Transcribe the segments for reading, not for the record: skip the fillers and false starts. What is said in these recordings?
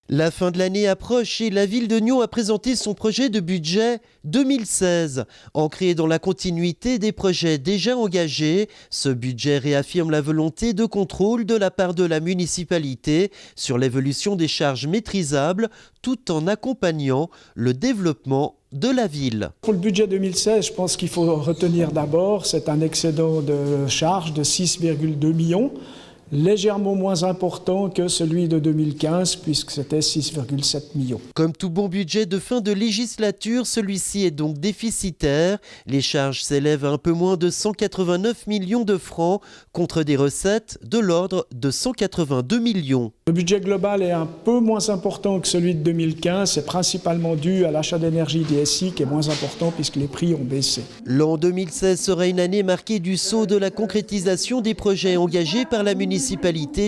La fin de l'année approche et la ville de Nyon a présenté son projet de budget 2016. Ancré dans la continuité des projets déjà engagés, ce budget réaffirme la volonté de contrôle de la part de la municipalité sur l'évolution des charges maîtrisables tout en accompagnant le développement de la ville. Pour le budget 2016, je pense qu'il faut retenir d'abord, c'est un excédent de charges de 6,2 millions. Légèrement moins important que celui de 2015 puisque c'était 6,7 millions. Comme tout bon budget de fin de législature, celui-ci est donc déficitaire. Les charges s'élèvent à un peu moins de 189 millions de francs contre des recettes de l'ordre de 182 millions. Le budget global est un peu moins important que celui de 2015. C'est principalement dû à l'achat d'énergie DSI qui est moins important puisque les prix ont baissé. L'an 2016 sera une année marquée du saut de la concrétisation des projets engagés par la municipalité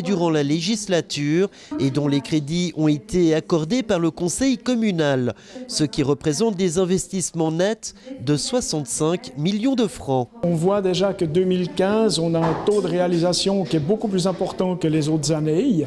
durant la législature et dont les crédits ont été accordés par le conseil communal, ce qui représente des investissements nets de 65 millions de francs. On voit déjà que 2015, on a un taux de réalisation qui est beaucoup plus important que les autres années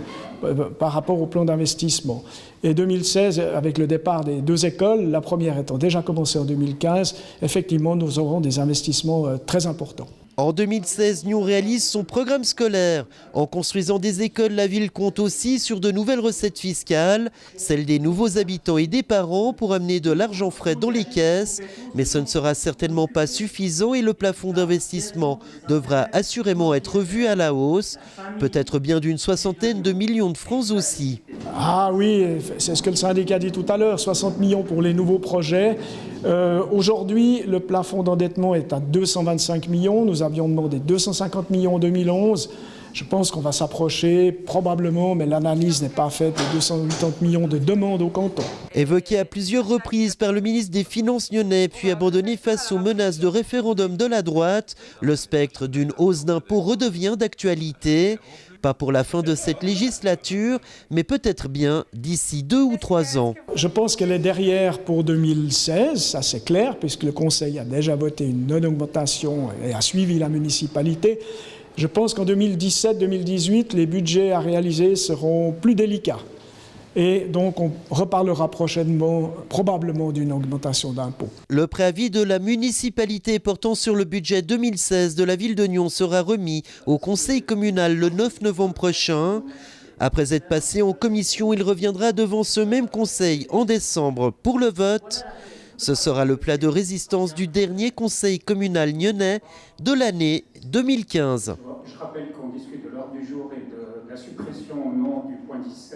par rapport au plan d'investissement. Et 2016, avec le départ des deux écoles, la première étant déjà commencée en 2015, effectivement, nous aurons des investissements très importants. En 2016, Nyon réalise son programme scolaire. En construisant des écoles, la ville compte aussi sur de nouvelles recettes fiscales, celles des nouveaux habitants et des parents pour amener de l'argent frais dans les caisses. Mais ce ne sera certainement pas suffisant et le plafond d'investissement devra assurément être revu à la hausse, peut-être bien d'une soixantaine de millions de francs aussi. Ah oui, c'est ce que le syndicat dit tout à l'heure, 60 millions pour les nouveaux projets. Aujourd'hui, le plafond d'endettement est à 225 millions. Nous avions demandé 250 millions en 2011. Je pense qu'on va s'approcher probablement, mais l'analyse n'est pas faite, de 280 millions de demandes au canton. Évoqué à plusieurs reprises par le ministre des Finances nyonnais, puis abandonné face aux menaces de référendum de la droite, le spectre d'une hausse d'impôts redevient d'actualité. Pas pour la fin de cette législature, mais peut-être bien d'ici 2 ou 3 ans. Je pense qu'elle est derrière pour 2016, ça c'est clair, puisque le Conseil a déjà voté une non-augmentation et a suivi la municipalité. Je pense qu'en 2017-2018, les budgets à réaliser seront plus délicats. Et donc on reparlera prochainement, probablement, d'une augmentation d'impôts. Le préavis de la municipalité portant sur le budget 2016 de la ville de Nyon sera remis au conseil communal le 9 novembre prochain. Après être passé en commission, il reviendra devant ce même conseil en décembre pour le vote. Ce sera le plat de résistance du dernier conseil communal nyonnais de l'année 2015. Je rappelle qu'on discute de l'ordre du jour et de la suppression au nom du point 17.